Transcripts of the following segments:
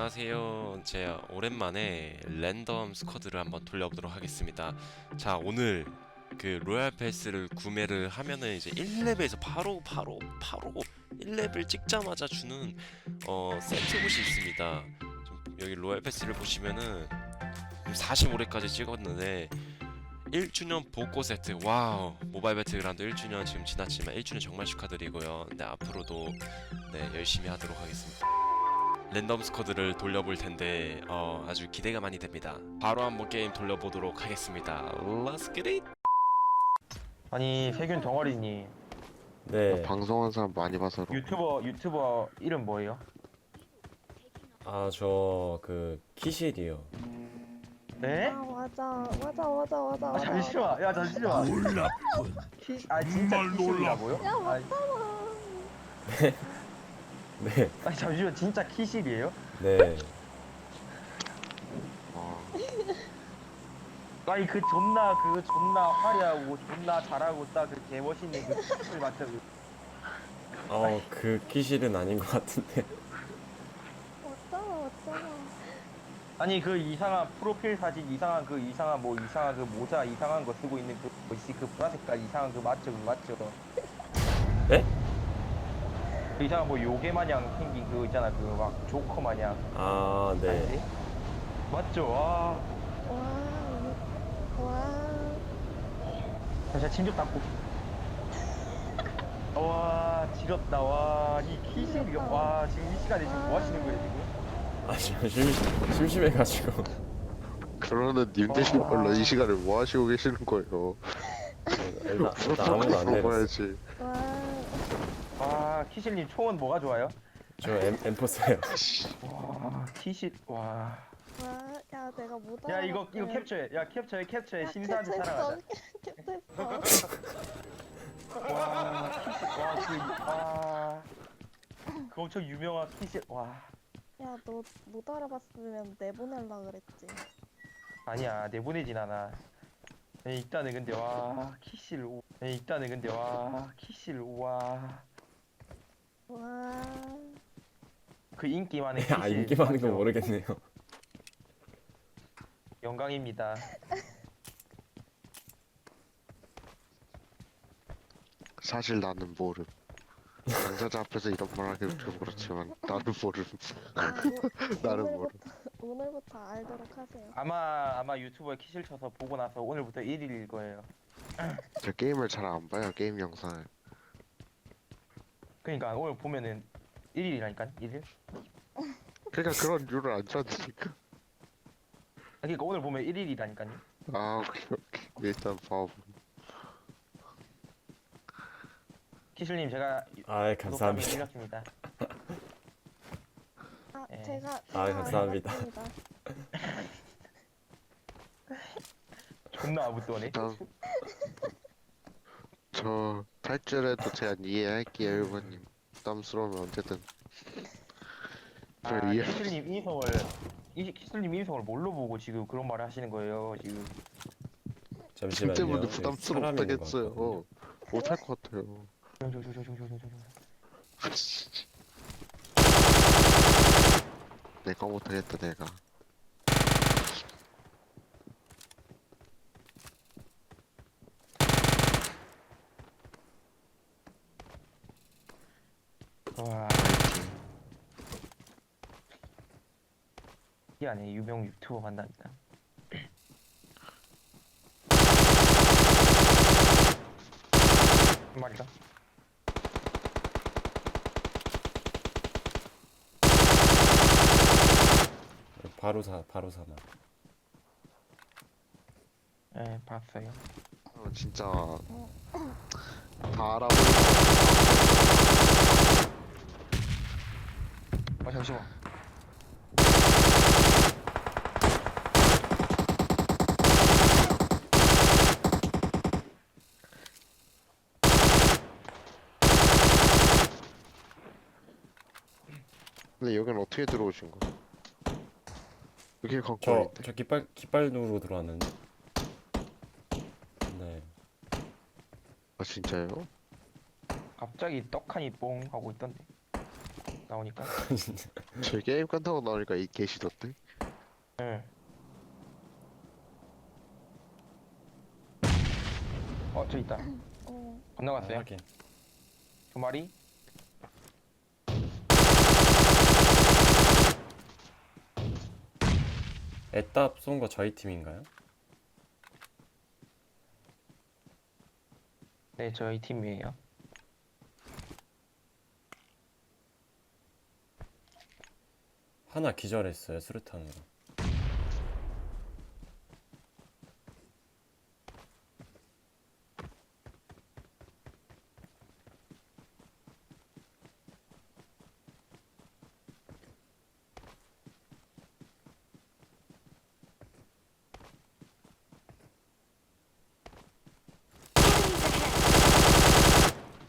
안녕하세요. 제가 오랜만에 랜덤 스쿼드를 한번 돌려보도록 하겠습니다. 자, 오늘 그 로얄 패스를 구매를 하면은 이제 1렙에서 바로 1렙을 찍자마자 주는 세트봇이 있습니다. 여기 로얄 패스를 보시면은 45렙까지 찍었는데 1주년 복고 세트. 와우. 모바일 배틀그라운드 1주년 지금 지났지만 1주년 정말 축하드리고요. 네, 앞으로도 네, 열심히 하도록 하겠습니다. 랜덤 스쿼드를 돌려볼 텐데 아주 기대가 많이 됩니다. 바로 한번 게임 돌려보도록 하겠습니다. Let's get it. 아니 세균 덩어리님 네. 방송한 사람 많이 봐서 유튜버 이름 뭐예요? 저 그 키실이요. 네? 아 맞아. 잠시만 야 잠시만 놀랍군. 진짜 정말 키실이라고요? 야 아니, 네. 아니 잠시만 진짜 키실이에요? 네. 아니 그 존나 화려하고 존나 잘하고 딱 그 개멋있는 그 키실 맞죠? 그 키실은 아닌 것 같은데. 맞잖아. 아니 그 이상한 프로필 사진 이상한 그 모자 이상한 거 쓰고 있는 그 뭐지 그 보라색깔 이상한 그 맞죠? 네? 그 이상한 뭐 요괴 마냥 생긴 그거 있잖아 그 막 조커 마냥 아, 네. 아니지? 맞죠? 와 와. 잠시만 침 좀 닦고 와 지렸다 와이 키실이 와 지금 이 시간에 지금 뭐 하시는 거예요 지금? 심심해가지고. 그러는 님 되신 걸로 이 시간을 뭐 하시고 계시는 거예요? 일단 아무도 안 내렸어. 물어봐야지. 와 키실님 총은 뭐가 좋아요? 저 엠포스요. 와 키실 와 야 내가 못 야 이거 캡처해 야 캡처해 신사한테 자랑하자 캡처했어. 와 키실 그 엄청 유명한 키실 와 야 너 못 알아봤으면 내보낼라 그랬지. 아니야 내보내진 않아 일단은 근데 와 키실 우와 와. 그 인기 많은 키실 인기 많은 건 맞죠? 모르겠네요. 영광입니다 사실 나는 모름. 당사자 앞에서 이런 말 하기 좀 그렇지만 나는 모름. 나는 모름. 오늘부터 알도록 하세요. 아마 유튜브에 키실 쳐서 보고 나서 오늘부터 1일일 거예요 저 게임을 잘 안 봐요. 게임 영상을. 그러니까 오늘 보면은 1일이라니까 1일 그러니까 그런 룰을 안 찾으니까. 그러니까 오늘 보면 1일이라니까요 아 오케이. 일단 봐보. 키실님 제가 아, 구독하기 감사합니다. 아 눌렸습니다 예. 제가 감사합니다. 알았습니다. 존나 아무또네 일단 저 탈출해도 제가 이해할게요, 일본님. 부담스러우면 언제든. 저 이해. 키실님 인성을 뭘로 보고 지금 그런 말을 하시는 거예요 지금 잠시만요. 때문에 여기 부담스럽다겠어요. 사람인 것 못할 것 같아요. 내가 못하겠다, 내가. 와 이 안에 유명 유튜버 만난다 한 마리다 바로 사나. 예 봤어요 진짜 다 알아보는 잠시만 근데 여긴 어떻게 들어오신 거? 여기 갖고 저 와있대. 깃발으로 들어왔는데. 네. 아 진짜요? 갑자기 떡하니 뽕 하고 있던데 나오니까. 제 게임 끝나고 나오니까 이 계시던데? 응. 저 있다. 어, 건너갔어요. 확인. 2마리. 애답 쏜 거 저희 팀인가요? 네, 저희 팀이에요. 하나 기절했어요 수류탄으로.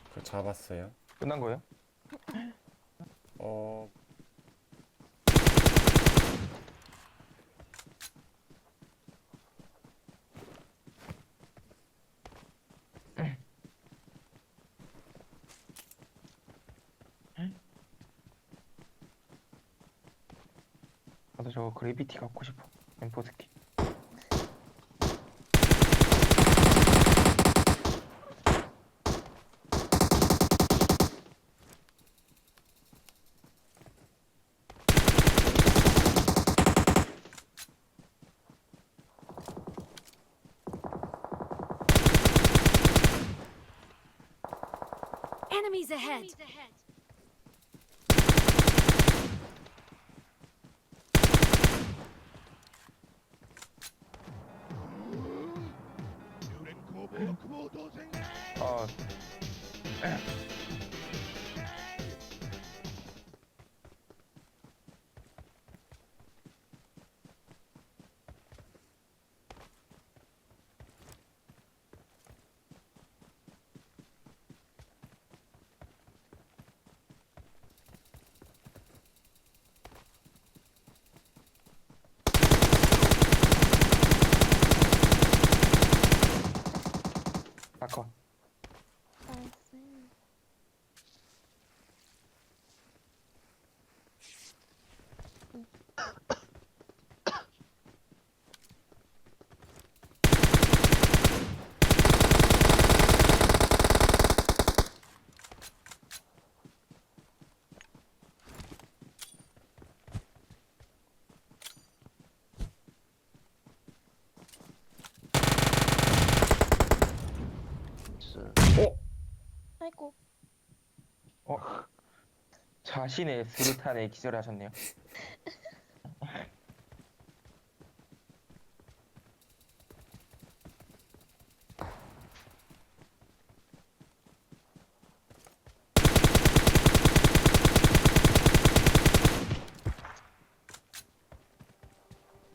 그거 잡았어요. 끝난 거예요? 어 나도 저거 그래비티 갖고 싶어. 엠포스키. Enemies ahead! 아, 아까. 나이스. 아이고, 자신의 수류탄에 기절하셨네요.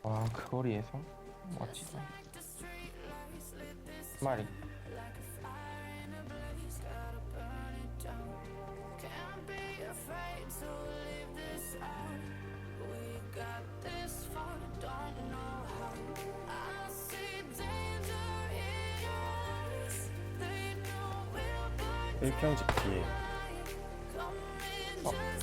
와, 그 거리에서? 멋지다. 마리. 일평집 뒤에. 어,